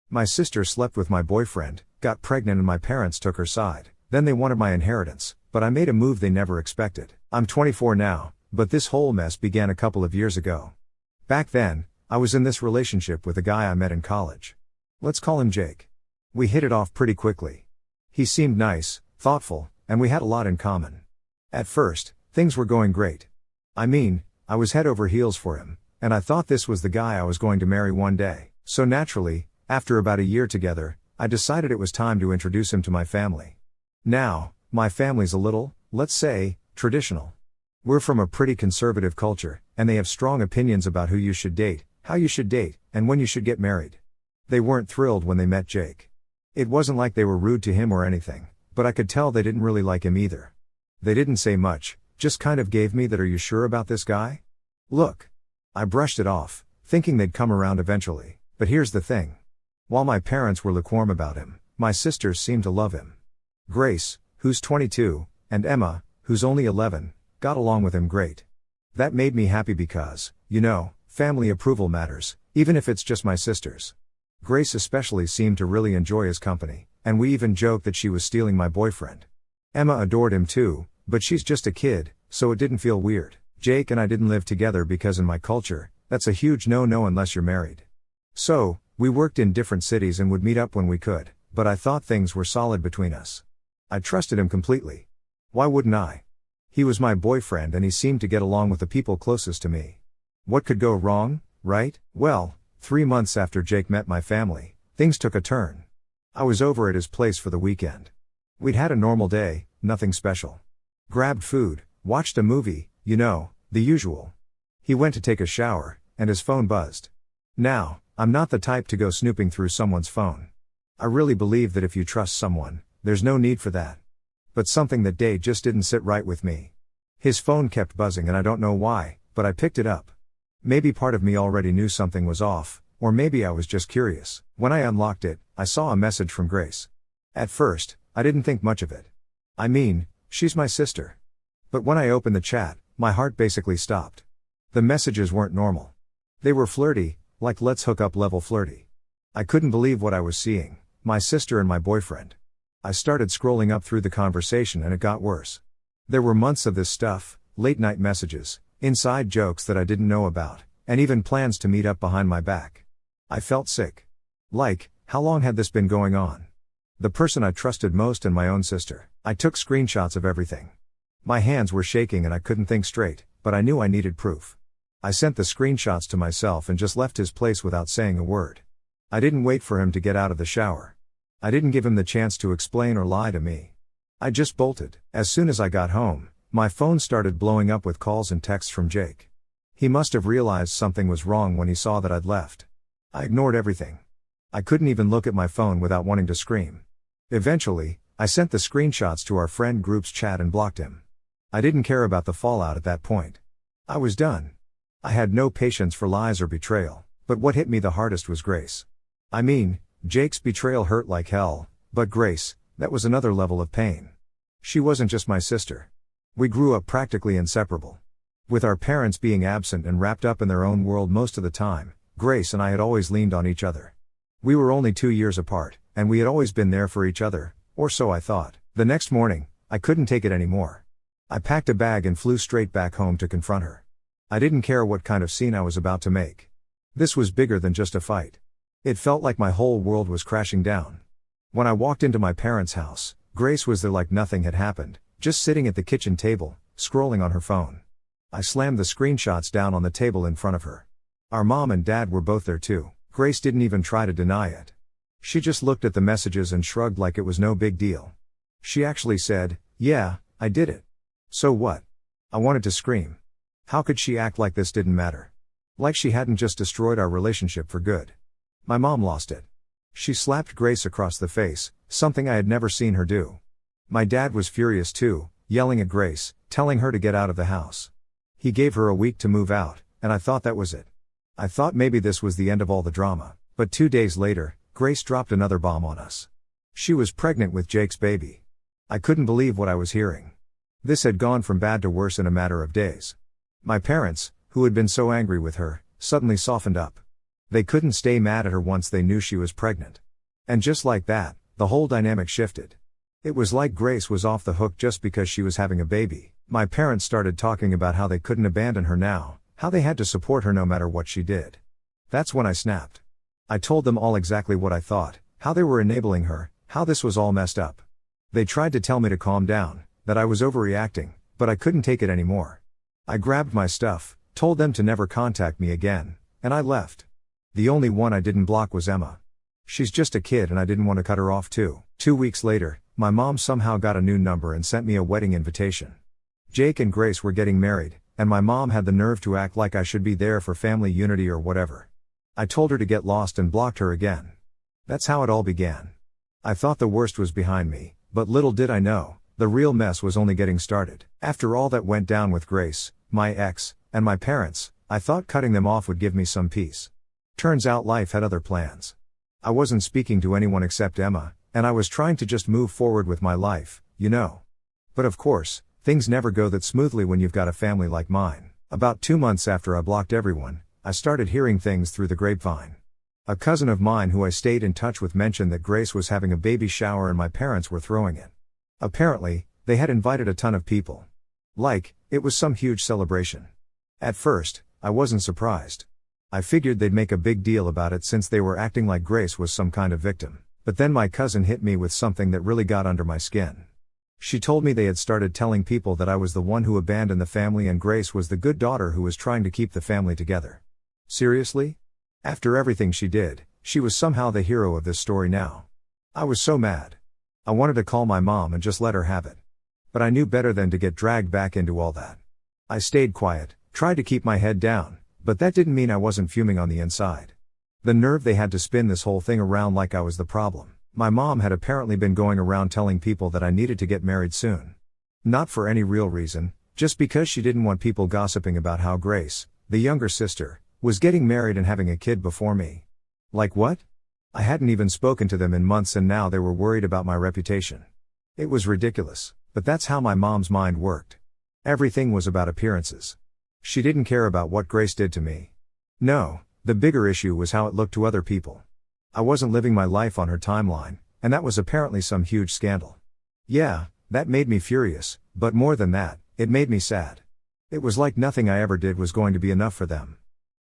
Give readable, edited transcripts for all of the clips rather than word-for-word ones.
My sister slept with my boyfriend, got pregnant and my parents took her side. Then they wanted my inheritance, but I made a move they never expected. I'm 24 now, but this whole mess began a couple of years ago. Back then, I was in this relationship with a guy I met in college. Let's call him Jake. We hit it off pretty quickly. He seemed nice, thoughtful, and we had a lot in common. At first, things were going great. I was head over heels for him, and I thought this was the guy I was going to marry one day. So naturally, after about a year together, I decided it was time to introduce him to my family. Now, my family's a little, let's say, traditional. We're from a pretty conservative culture, and they have strong opinions about who you should date, how you should date, and when you should get married. They weren't thrilled when they met Jake. It wasn't like they were rude to him or anything, but I could tell they didn't really like him either. They didn't say much, just kind of gave me that "are you sure about this guy?" look. I brushed it off, thinking they'd come around eventually. But here's the thing. While my parents were lukewarm about him, my sisters seemed to love him. Grace, who's 22, and Emma, who's only 11, got along with him great. That made me happy because, family approval matters, even if it's just my sisters. Grace especially seemed to really enjoy his company, and we even joked that she was stealing my boyfriend. Emma adored him too, but she's just a kid, so it didn't feel weird. Jake and I didn't live together because in my culture, that's a huge no-no unless you're married. So, we worked in different cities and would meet up when we could, but I thought things were solid between us. I trusted him completely. Why wouldn't I? He was my boyfriend and he seemed to get along with the people closest to me. What could go wrong, right? Well, 3 months after Jake met my family, things took a turn. I was over at his place for the weekend. We'd had a normal day, nothing special. Grabbed food, watched a movie, the usual. He went to take a shower, and his phone buzzed. Now, I'm not the type to go snooping through someone's phone. I really believe that if you trust someone, there's no need for that. But something that day just didn't sit right with me. His phone kept buzzing and I don't know why, but I picked it up. Maybe part of me already knew something was off, or maybe I was just curious. When I unlocked it, I saw a message from Grace. At first, I didn't think much of it. She's my sister. But when I opened the chat, my heart basically stopped. The messages weren't normal. They were flirty, like let's hook up level flirty. I couldn't believe what I was seeing, my sister and my boyfriend. I started scrolling up through the conversation and it got worse. There were months of this stuff, late night messages, inside jokes that I didn't know about, and even plans to meet up behind my back. I felt sick. Like, how long had this been going on? The person I trusted most and my own sister. I took screenshots of everything. My hands were shaking and I couldn't think straight, but I knew I needed proof. I sent the screenshots to myself and just left his place without saying a word. I didn't wait for him to get out of the shower. I didn't give him the chance to explain or lie to me. I just bolted. As soon as I got home, my phone started blowing up with calls and texts from Jake. He must have realized something was wrong when he saw that I'd left. I ignored everything. I couldn't even look at my phone without wanting to scream. Eventually, I sent the screenshots to our friend group's chat and blocked him. I didn't care about the fallout at that point. I was done. I had no patience for lies or betrayal, but what hit me the hardest was Grace. Jake's betrayal hurt like hell, but Grace, that was another level of pain. She wasn't just my sister. We grew up practically inseparable. With our parents being absent and wrapped up in their own world most of the time, Grace and I had always leaned on each other. We were only 2 years apart, and we had always been there for each other, or so I thought. The next morning, I couldn't take it anymore. I packed a bag and flew straight back home to confront her. I didn't care what kind of scene I was about to make. This was bigger than just a fight. It felt like my whole world was crashing down. When I walked into my parents' house, Grace was there like nothing had happened, just sitting at the kitchen table, scrolling on her phone. I slammed the screenshots down on the table in front of her. Our mom and dad were both there too. Grace didn't even try to deny it. She just looked at the messages and shrugged like it was no big deal. She actually said, "Yeah, I did it." So what? I wanted to scream. How could she act like this didn't matter? Like she hadn't just destroyed our relationship for good. My mom lost it. She slapped Grace across the face, something I had never seen her do. My dad was furious too, yelling at Grace, telling her to get out of the house. He gave her a week to move out, and I thought that was it. I thought maybe this was the end of all the drama, but 2 days later, Grace dropped another bomb on us. She was pregnant with Jake's baby. I couldn't believe what I was hearing. This had gone from bad to worse in a matter of days. My parents, who had been so angry with her, suddenly softened up. They couldn't stay mad at her once they knew she was pregnant. And just like that, the whole dynamic shifted. It was like Grace was off the hook just because she was having a baby. My parents started talking about how they couldn't abandon her now, how they had to support her no matter what she did. That's when I snapped. I told them all exactly what I thought, how they were enabling her, how this was all messed up. They tried to tell me to calm down, that I was overreacting, but I couldn't take it anymore. I grabbed my stuff, told them to never contact me again, and I left. The only one I didn't block was Emma. She's just a kid and I didn't want to cut her off too. 2 weeks later, my mom somehow got a new number and sent me a wedding invitation. Jake and Grace were getting married, and my mom had the nerve to act like I should be there for family unity or whatever. I told her to get lost and blocked her again. That's how it all began. I thought the worst was behind me, but little did I know, the real mess was only getting started. After all that went down with Grace, my ex, and my parents, I thought cutting them off would give me some peace. Turns out life had other plans. I wasn't speaking to anyone except Emma, and I was trying to just move forward with my life, you know. But of course, things never go that smoothly when you've got a family like mine. About 2 months after I blocked everyone, I started hearing things through the grapevine. A cousin of mine who I stayed in touch with mentioned that Grace was having a baby shower and my parents were throwing it. Apparently, they had invited a ton of people. Like, it was some huge celebration. At first, I wasn't surprised. I figured they'd make a big deal about it since they were acting like Grace was some kind of victim. But then my cousin hit me with something that really got under my skin. She told me they had started telling people that I was the one who abandoned the family and Grace was the good daughter who was trying to keep the family together. Seriously? After everything she did, she was somehow the hero of this story now. I was so mad. I wanted to call my mom and just let her have it. But I knew better than to get dragged back into all that. I stayed quiet, tried to keep my head down, but that didn't mean I wasn't fuming on the inside. The nerve they had to spin this whole thing around like I was the problem. My mom had apparently been going around telling people that I needed to get married soon. Not for any real reason, just because she didn't want people gossiping about how Grace, the younger sister, was getting married and having a kid before me. Like what? I hadn't even spoken to them in months and now they were worried about my reputation. It was ridiculous, but that's how my mom's mind worked. Everything was about appearances. She didn't care about what Grace did to me. No, the bigger issue was how it looked to other people. I wasn't living my life on her timeline, and that was apparently some huge scandal. Yeah, that made me furious, but more than that, it made me sad. It was like nothing I ever did was going to be enough for them.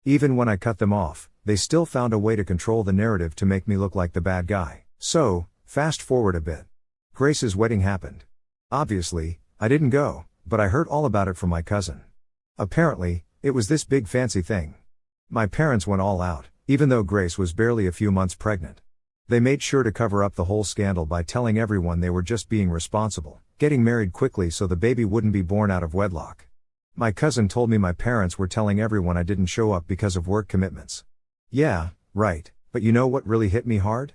Even when I cut them off, they still found a way to control the narrative to make me look like the bad guy. So, fast forward a bit. Grace's wedding happened. Obviously, I didn't go, but I heard all about it from my cousin. Apparently, it was this big fancy thing. My parents went all out, even though Grace was barely a few months pregnant. They made sure to cover up the whole scandal by telling everyone they were just being responsible, getting married quickly so the baby wouldn't be born out of wedlock. My cousin told me my parents were telling everyone I didn't show up because of work commitments. Yeah, right, but you know what really hit me hard?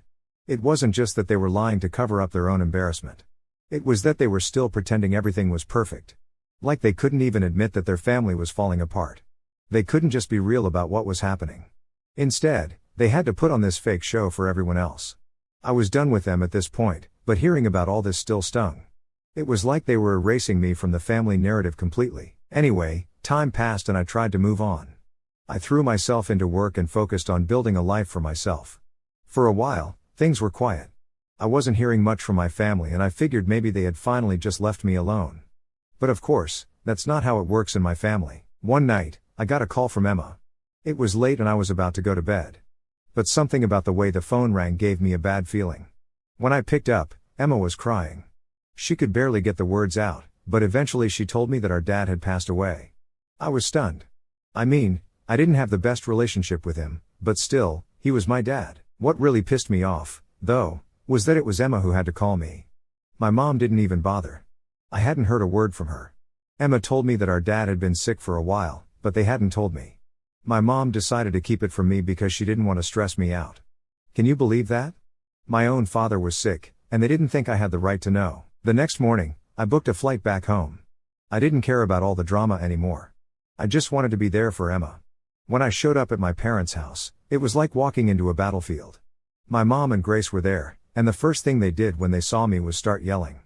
It wasn't just that they were lying to cover up their own embarrassment. It was that they were still pretending everything was perfect. Like they couldn't even admit that their family was falling apart. They couldn't just be real about what was happening. Instead, they had to put on this fake show for everyone else. I was done with them at this point, but hearing about all this still stung. It was like they were erasing me from the family narrative completely. Anyway, time passed and I tried to move on. I threw myself into work and focused on building a life for myself. For a while, things were quiet. I wasn't hearing much from my family and I figured maybe they had finally just left me alone. But of course, that's not how it works in my family. One night, I got a call from Emma. It was late and I was about to go to bed. But something about the way the phone rang gave me a bad feeling. When I picked up, Emma was crying. She could barely get the words out, but eventually she told me that our dad had passed away. I was stunned. I mean, I didn't have the best relationship with him, but still, he was my dad. What really pissed me off, though, was that it was Emma who had to call me. My mom didn't even bother. I hadn't heard a word from her. Emma told me that our dad had been sick for a while, but they hadn't told me. My mom decided to keep it from me because she didn't want to stress me out. Can you believe that? My own father was sick, and they didn't think I had the right to know. The next morning, I booked a flight back home. I didn't care about all the drama anymore. I just wanted to be there for Emma. When I showed up at my parents' house, it was like walking into a battlefield. My mom and Grace were there, and the first thing they did when they saw me was start yelling.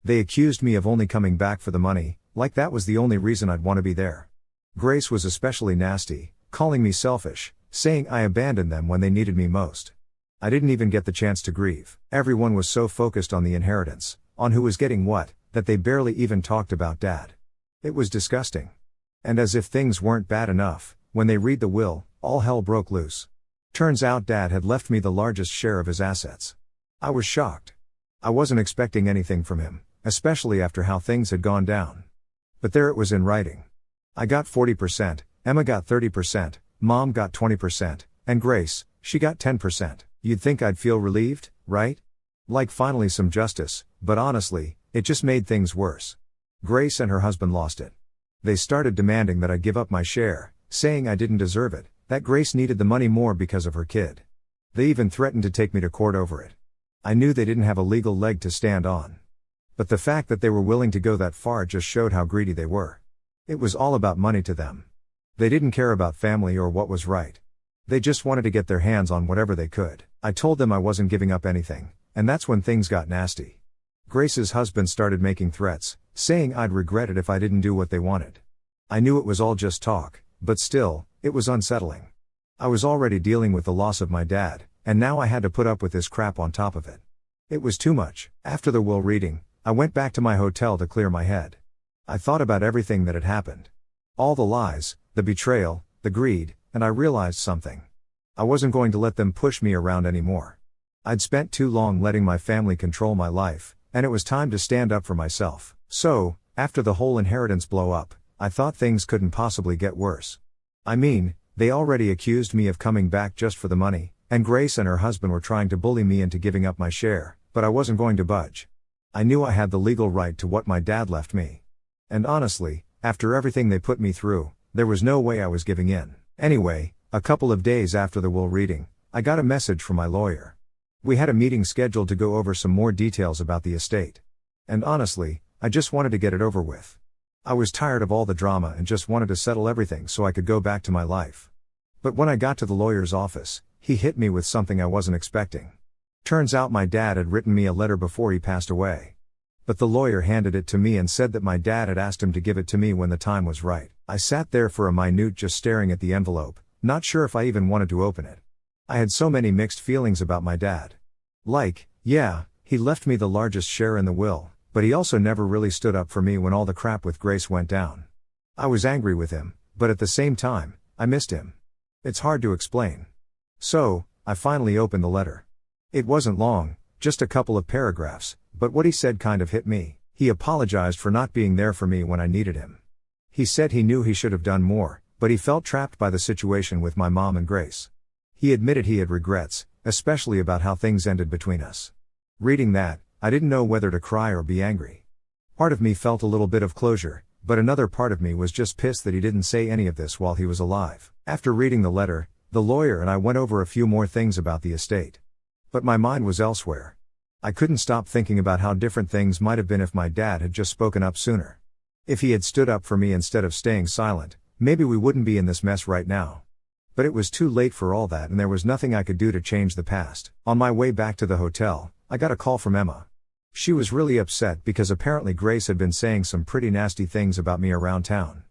They accused me of only coming back for the money, like that was the only reason I'd want to be there. Grace was especially nasty, calling me selfish, saying I abandoned them when they needed me most. I didn't even get the chance to grieve. Everyone was so focused on the inheritance, on who was getting what, that they barely even talked about Dad. It was disgusting. And as if things weren't bad enough, when they read the will, all hell broke loose. Turns out Dad had left me the largest share of his assets. I was shocked. I wasn't expecting anything from him, especially after how things had gone down. But there it was in writing. I got 40%, Emma got 30%, Mom got 20%, and Grace, she got 10%. You'd think I'd feel relieved, right? Like finally some justice, but honestly, it just made things worse. Grace and her husband lost it. They started demanding that I give up my share, saying I didn't deserve it, that Grace needed the money more because of her kid. They even threatened to take me to court over it. I knew they didn't have a legal leg to stand on. But the fact that they were willing to go that far just showed how greedy they were. It was all about money to them. They didn't care about family or what was right. They just wanted to get their hands on whatever they could. I told them I wasn't giving up anything, and that's when things got nasty. Grace's husband started making threats, saying I'd regret it if I didn't do what they wanted. I knew it was all just talk, but still, it was unsettling. I was already dealing with the loss of my dad, and now I had to put up with this crap on top of it. It was too much. After the will reading, I went back to my hotel to clear my head. I thought about everything that had happened. All the lies, the betrayal, the greed, and I realized something. I wasn't going to let them push me around anymore. I'd spent too long letting my family control my life, and it was time to stand up for myself. So, after the whole inheritance blow up, I thought things couldn't possibly get worse. I mean, they already accused me of coming back just for the money, and Grace and her husband were trying to bully me into giving up my share, but I wasn't going to budge. I knew I had the legal right to what my dad left me. And honestly, after everything they put me through, there was no way I was giving in. Anyway, a couple of days after the will reading, I got a message from my lawyer. We had a meeting scheduled to go over some more details about the estate. And honestly, I just wanted to get it over with. I was tired of all the drama and just wanted to settle everything so I could go back to my life. But when I got to the lawyer's office, he hit me with something I wasn't expecting. Turns out my dad had written me a letter before he passed away. But the lawyer handed it to me and said that my dad had asked him to give it to me when the time was right. I sat there for a minute just staring at the envelope, not sure if I even wanted to open it. I had so many mixed feelings about my dad. Like, yeah, he left me the largest share in the will, but he also never really stood up for me when all the crap with Grace went down. I was angry with him, but at the same time, I missed him. It's hard to explain. So, I finally opened the letter. It wasn't long, just a couple of paragraphs, but what he said kind of hit me. He apologized for not being there for me when I needed him. He said he knew he should have done more, but he felt trapped by the situation with my mom and Grace. He admitted he had regrets, especially about how things ended between us. Reading that, I didn't know whether to cry or be angry. Part of me felt a little bit of closure, but another part of me was just pissed that he didn't say any of this while he was alive. After reading the letter, the lawyer and I went over a few more things about the estate. But my mind was elsewhere. I couldn't stop thinking about how different things might have been if my dad had just spoken up sooner. If he had stood up for me instead of staying silent, maybe we wouldn't be in this mess right now. But it was too late for all that and there was nothing I could do to change the past. On my way back to the hotel, I got a call from Emma. She was really upset because apparently Grace had been saying some pretty nasty things about me around town.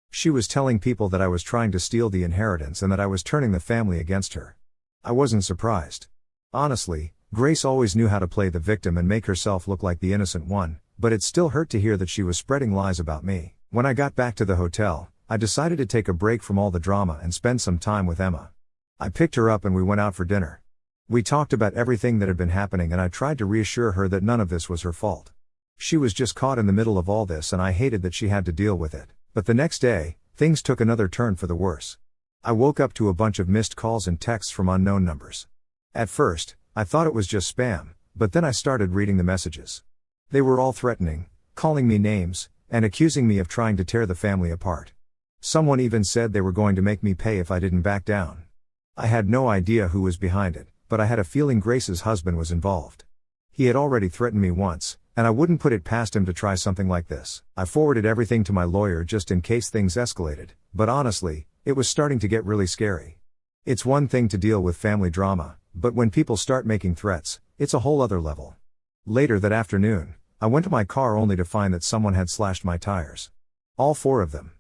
She was telling people that I was trying to steal the inheritance and that I was turning the family against her. I wasn't surprised. Honestly, Grace always knew how to play the victim and make herself look like the innocent one, but it still hurt to hear that she was spreading lies about me. When I got back to the hotel, I decided to take a break from all the drama and spend some time with Emma. I picked her up and we went out for dinner. We talked about everything that had been happening and I tried to reassure her that none of this was her fault. She was just caught in the middle of all this and I hated that she had to deal with it. But the next day, things took another turn for the worse. I woke up to a bunch of missed calls and texts from unknown numbers. At first, I thought it was just spam, but then I started reading the messages. They were all threatening, calling me names, and accusing me of trying to tear the family apart. Someone even said they were going to make me pay if I didn't back down. I had no idea who was behind it, but I had a feeling Grace's husband was involved. He had already threatened me once, and I wouldn't put it past him to try something like this. I forwarded everything to my lawyer just in case things escalated, but honestly, it was starting to get really scary. It's one thing to deal with family drama, but when people start making threats, it's a whole other level. Later that afternoon, I went to my car only to find that someone had slashed my tires. All 4 of them.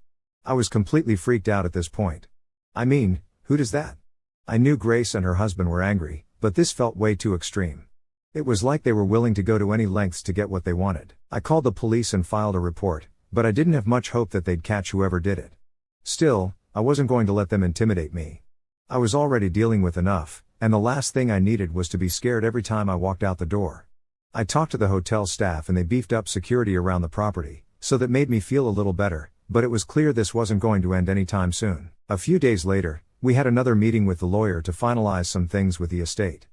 I was completely freaked out at this point. I mean, who does that? I knew Grace and her husband were angry, but this felt way too extreme. It was like they were willing to go to any lengths to get what they wanted. I called the police and filed a report, but I didn't have much hope that they'd catch whoever did it. Still, I wasn't going to let them intimidate me. I was already dealing with enough, and the last thing I needed was to be scared every time I walked out the door. I talked to the hotel staff and they beefed up security around the property, so that made me feel a little better, but it was clear this wasn't going to end anytime soon. A few days later, we had another meeting with the lawyer to finalize some things with the estate.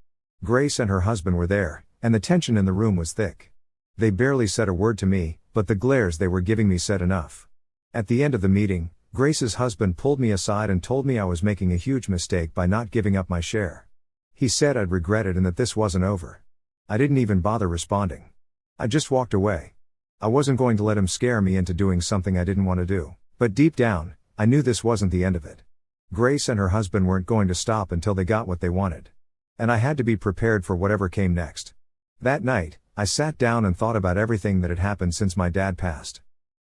Grace and her husband were there, and the tension in the room was thick. They barely said a word to me, but the glares they were giving me said enough. At the end of the meeting, Grace's husband pulled me aside and told me I was making a huge mistake by not giving up my share. He said I'd regret it and that this wasn't over. I didn't even bother responding. I just walked away. I wasn't going to let him scare me into doing something I didn't want to do, but deep down, I knew this wasn't the end of it. Grace and her husband weren't going to stop until they got what they wanted. And I had to be prepared for whatever came next. That night, I sat down and thought about everything that had happened since my dad passed.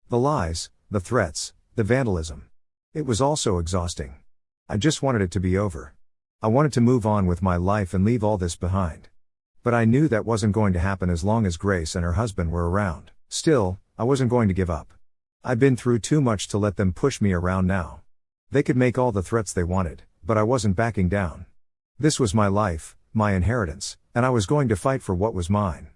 The lies, the threats, the vandalism. It was all so exhausting. I just wanted it to be over. I wanted to move on with my life and leave all this behind. But I knew that wasn't going to happen as long as Grace and her husband were around. Still, I wasn't going to give up. I'd been through too much to let them push me around now. They could make all the threats they wanted, but I wasn't backing down. This was my life, my inheritance, and I was going to fight for what was mine.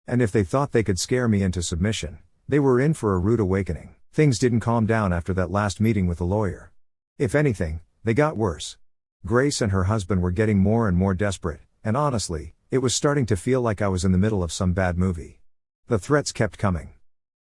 And if they thought they could scare me into submission, they were in for a rude awakening. Things didn't calm down after that last meeting with the lawyer. If anything, they got worse. Grace and her husband were getting more and more desperate, and honestly, it was starting to feel like I was in the middle of some bad movie. The threats kept coming.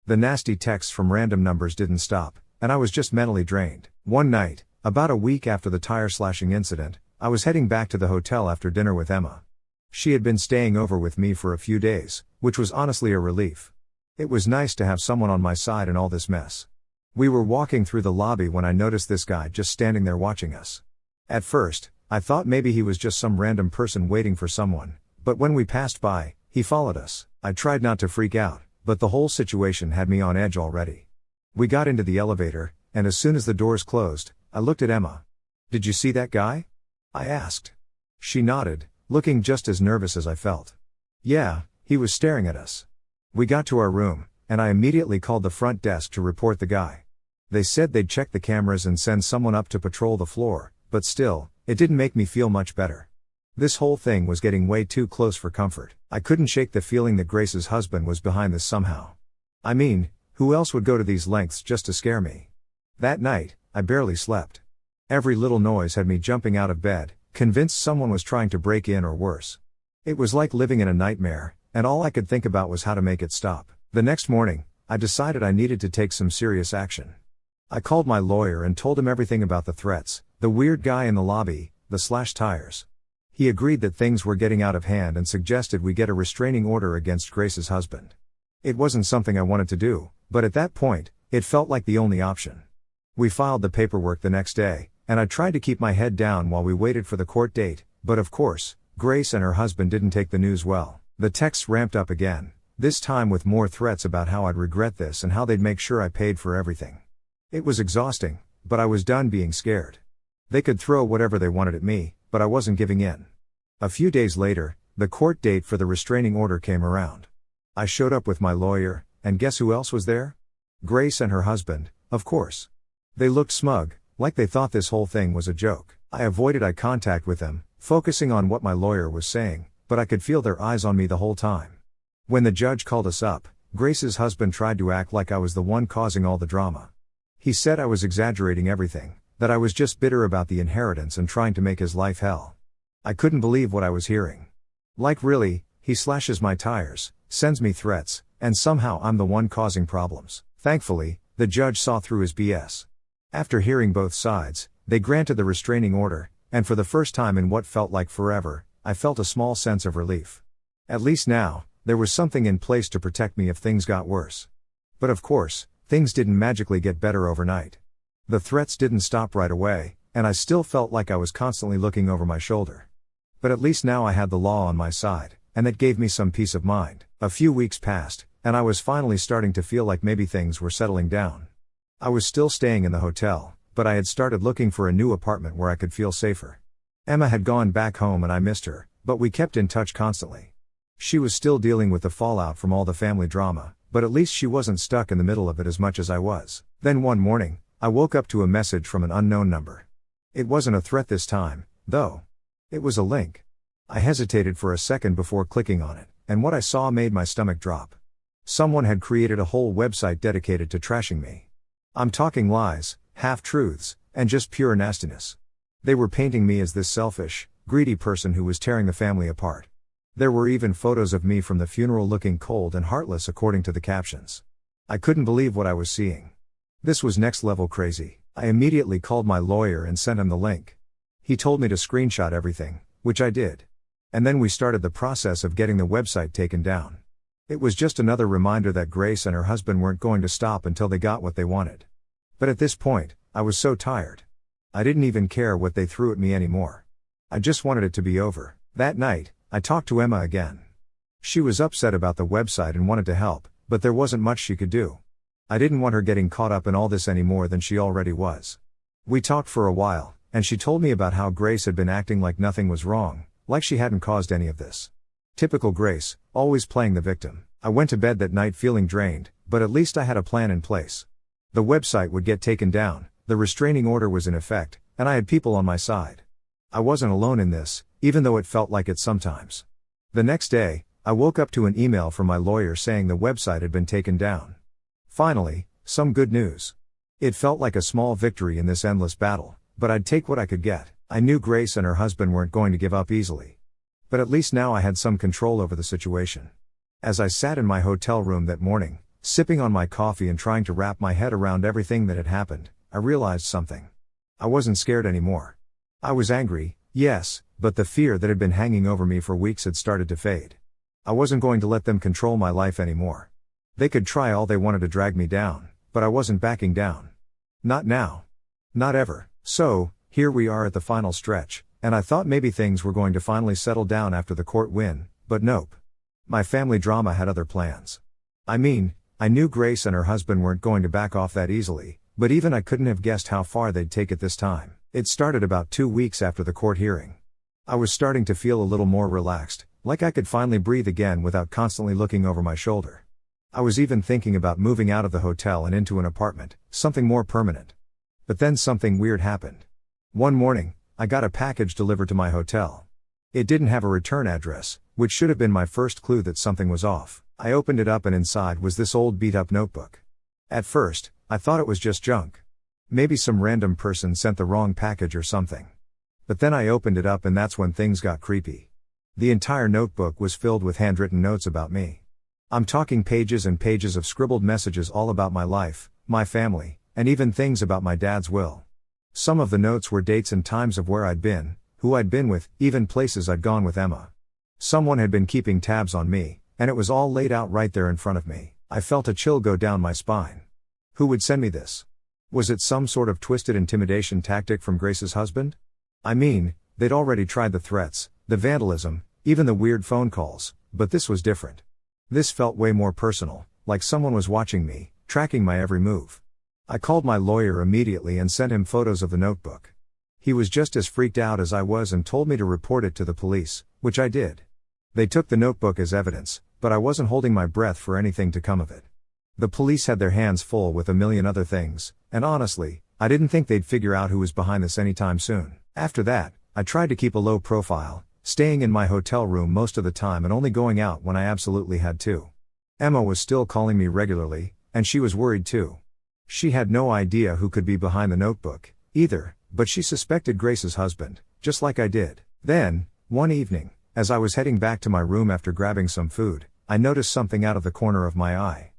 The nasty texts from random numbers didn't stop, and I was just mentally drained. One night, about a week after the tire slashing incident, I was heading back to the hotel after dinner with Emma. She had been staying over with me for a few days, which was honestly a relief. It was nice to have someone on my side in all this mess. We were walking through the lobby when I noticed this guy just standing there watching us. At first, I thought maybe he was just some random person waiting for someone, but when we passed by, he followed us. I tried not to freak out, but the whole situation had me on edge already. We got into the elevator, and as soon as the doors closed, I looked at Emma. "Did you see that guy?" I asked. She nodded, looking just as nervous as I felt. "Yeah, he was staring at us." We got to our room, and I immediately called the front desk to report the guy. They said they'd check the cameras and send someone up to patrol the floor, but still, it didn't make me feel much better. This whole thing was getting way too close for comfort. I couldn't shake the feeling that Grace's husband was behind this somehow. I mean, who else would go to these lengths just to scare me? That night, I barely slept. Every little noise had me jumping out of bed, convinced someone was trying to break in or worse. It was like living in a nightmare, and all I could think about was how to make it stop. The next morning, I decided I needed to take some serious action. I called my lawyer and told him everything about the threats, the weird guy in the lobby, the slashed tires. He agreed that things were getting out of hand and suggested we get a restraining order against Grace's husband. It wasn't something I wanted to do, but at that point, it felt like the only option. We filed the paperwork the next day, and I tried to keep my head down while we waited for the court date, but of course, Grace and her husband didn't take the news well. The texts ramped up again, this time with more threats about how I'd regret this and how they'd make sure I paid for everything. It was exhausting, but I was done being scared. They could throw whatever they wanted at me, but I wasn't giving in. A few days later, the court date for the restraining order came around. I showed up with my lawyer, and guess who else was there? Grace and her husband, of course. They looked smug, like they thought this whole thing was a joke. I avoided eye contact with them, focusing on what my lawyer was saying, but I could feel their eyes on me the whole time. When the judge called us up, Grace's husband tried to act like I was the one causing all the drama. He said I was exaggerating everything, that I was just bitter about the inheritance and trying to make his life hell. I couldn't believe what I was hearing. Like really, he slashes my tires, sends me threats, and somehow I'm the one causing problems. Thankfully, the judge saw through his BS. After hearing both sides, they granted the restraining order, and for the first time in what felt like forever, I felt a small sense of relief. At least now, there was something in place to protect me if things got worse. But of course, things didn't magically get better overnight. The threats didn't stop right away, and I still felt like I was constantly looking over my shoulder. But at least now I had the law on my side, and that gave me some peace of mind. A few weeks passed, and I was finally starting to feel like maybe things were settling down. I was still staying in the hotel, but I had started looking for a new apartment where I could feel safer. Emma had gone back home and I missed her, but we kept in touch constantly. She was still dealing with the fallout from all the family drama, but at least she wasn't stuck in the middle of it as much as I was. Then one morning, I woke up to a message from an unknown number. It wasn't a threat this time, though. It was a link. I hesitated for a second before clicking on it, and what I saw made my stomach drop. Someone had created a whole website dedicated to trashing me. I'm talking lies, half-truths, and just pure nastiness. They were painting me as this selfish, greedy person who was tearing the family apart. There were even photos of me from the funeral looking cold and heartless according to the captions. I couldn't believe what I was seeing. This was next level crazy. I immediately called my lawyer and sent him the link. He told me to screenshot everything, which I did. And then we started the process of getting the website taken down. It was just another reminder that Grace and her husband weren't going to stop until they got what they wanted. But at this point, I was so tired. I didn't even care what they threw at me anymore. I just wanted it to be over. That night, I talked to Emma again. She was upset about the website and wanted to help, but there wasn't much she could do. I didn't want her getting caught up in all this any more than she already was. We talked for a while, and she told me about how Grace had been acting like nothing was wrong, like she hadn't caused any of this. Typical Grace, always playing the victim. I went to bed that night feeling drained, but at least I had a plan in place. The website would get taken down, the restraining order was in effect, and I had people on my side. I wasn't alone in this, even though it felt like it sometimes. The next day, I woke up to an email from my lawyer saying the website had been taken down. Finally, some good news. It felt like a small victory in this endless battle, but I'd take what I could get. I knew Grace and her husband weren't going to give up easily. But at least now I had some control over the situation. As I sat in my hotel room that morning, sipping on my coffee and trying to wrap my head around everything that had happened, I realized something. I wasn't scared anymore. I was angry, yes, but the fear that had been hanging over me for weeks had started to fade. I wasn't going to let them control my life anymore. They could try all they wanted to drag me down, but I wasn't backing down. Not now. Not ever. So, here we are at the final stretch, and I thought maybe things were going to finally settle down after the court win, but nope. My family drama had other plans. I mean, I knew Grace and her husband weren't going to back off that easily, but even I couldn't have guessed how far they'd take it this time. It started about 2 weeks after the court hearing. I was starting to feel a little more relaxed, like I could finally breathe again without constantly looking over my shoulder. I was even thinking about moving out of the hotel and into an apartment, something more permanent. But then something weird happened. One morning, I got a package delivered to my hotel. It didn't have a return address, which should have been my first clue that something was off. I opened it up and inside was this old beat-up notebook. At first, I thought it was just junk. Maybe some random person sent the wrong package or something. But then I opened it up and that's when things got creepy. The entire notebook was filled with handwritten notes about me. I'm talking pages and pages of scribbled messages all about my life, my family, and even things about my dad's will. Some of the notes were dates and times of where I'd been, who I'd been with, even places I'd gone with Emma. Someone had been keeping tabs on me, and it was all laid out right there in front of me. I felt a chill go down my spine. Who would send me this? Was it some sort of twisted intimidation tactic from Grace's husband? I mean, they'd already tried the threats, the vandalism, even the weird phone calls, but this was different. This felt way more personal, like someone was watching me, tracking my every move. I called my lawyer immediately and sent him photos of the notebook. He was just as freaked out as I was and told me to report it to the police, which I did. They took the notebook as evidence, but I wasn't holding my breath for anything to come of it. The police had their hands full with a million other things, and honestly, I didn't think they'd figure out who was behind this anytime soon. After that, I tried to keep a low profile, staying in my hotel room most of the time and only going out when I absolutely had to. Emma was still calling me regularly, and she was worried too. She had no idea who could be behind the notebook, either, but she suspected Grace's husband, just like I did. Then, one evening, as I was heading back to my room after grabbing some food, I noticed something out of the corner of my eye.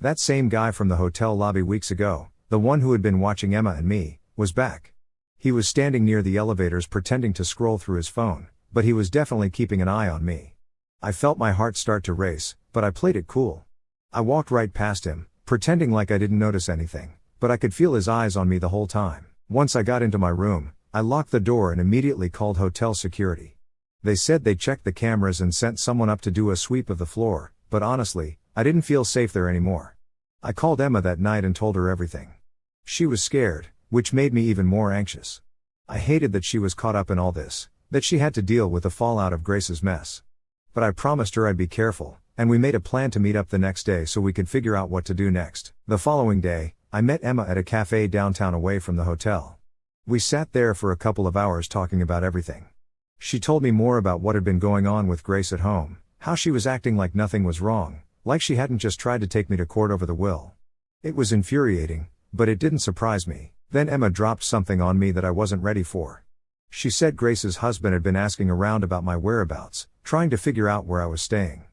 That same guy from the hotel lobby weeks ago, the one who had been watching Emma and me, was back. He was standing near the elevators pretending to scroll through his phone, but he was definitely keeping an eye on me. I felt my heart start to race, but I played it cool. I walked right past him, pretending like I didn't notice anything, but I could feel his eyes on me the whole time. Once I got into my room, I locked the door and immediately called hotel security. They said they checked the cameras and sent someone up to do a sweep of the floor, but honestly, I didn't feel safe there anymore. I called Emma that night and told her everything. She was scared, which made me even more anxious. I hated that she was caught up in all this, that she had to deal with the fallout of Grace's mess. But I promised her I'd be careful, and we made a plan to meet up the next day so we could figure out what to do next. The following day, I met Emma at a cafe downtown away from the hotel. We sat there for a couple of hours talking about everything. She told me more about what had been going on with Grace at home, how she was acting like nothing was wrong, like she hadn't just tried to take me to court over the will. It was infuriating, but it didn't surprise me. Then Emma dropped something on me that I wasn't ready for. She said Grace's husband had been asking around about my whereabouts, trying to figure out where I was staying.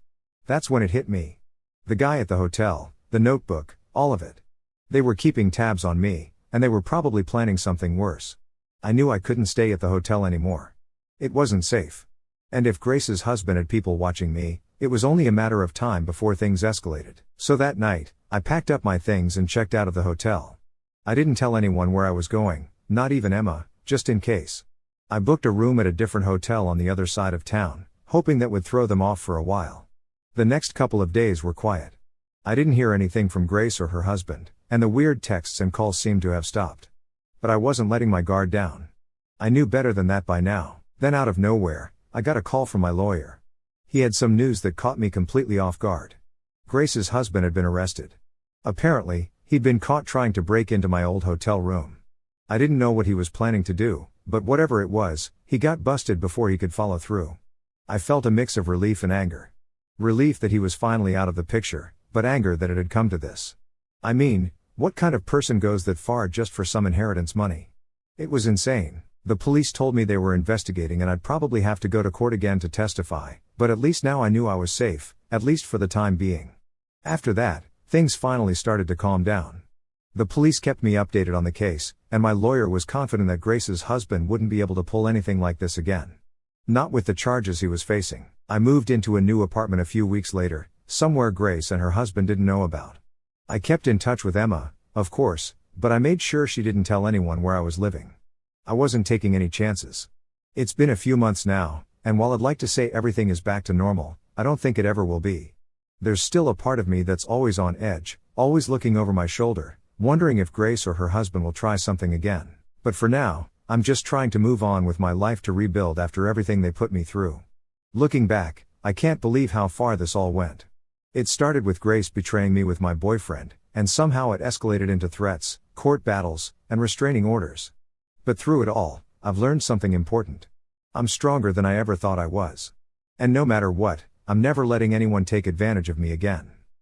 That's when it hit me. The guy at the hotel, the notebook, all of it. They were keeping tabs on me, and they were probably planning something worse. I knew I couldn't stay at the hotel anymore. It wasn't safe. And if Grace's husband had people watching me, it was only a matter of time before things escalated. So that night, I packed up my things and checked out of the hotel. I didn't tell anyone where I was going, not even Emma, just in case. I booked a room at a different hotel on the other side of town, hoping that would throw them off for a while. The next couple of days were quiet. I didn't hear anything from Grace or her husband, and the weird texts and calls seemed to have stopped. But I wasn't letting my guard down. I knew better than that by now. Then out of nowhere, I got a call from my lawyer. He had some news that caught me completely off guard. Grace's husband had been arrested. Apparently, he'd been caught trying to break into my old hotel room. I didn't know what he was planning to do, but whatever it was, he got busted before he could follow through. I felt a mix of relief and anger. Relief that he was finally out of the picture, but anger that it had come to this. I mean, what kind of person goes that far just for some inheritance money? It was insane. The police told me they were investigating and I'd probably have to go to court again to testify, but at least now I knew I was safe, at least for the time being. After that, things finally started to calm down. The police kept me updated on the case, and my lawyer was confident that Grace's husband wouldn't be able to pull anything like this again. Not with the charges he was facing. I moved into a new apartment a few weeks later, somewhere Grace and her husband didn't know about. I kept in touch with Emma, of course, but I made sure she didn't tell anyone where I was living. I wasn't taking any chances. It's been a few months now, and while I'd like to say everything is back to normal, I don't think it ever will be. There's still a part of me that's always on edge, always looking over my shoulder, wondering if Grace or her husband will try something again. But for now, I'm just trying to move on with my life to rebuild after everything they put me through. Looking back, I can't believe how far this all went. It started with Grace betraying me with my boyfriend, and somehow it escalated into threats, court battles, and restraining orders. But through it all, I've learned something important. I'm stronger than I ever thought I was. And no matter what, I'm never letting anyone take advantage of me again.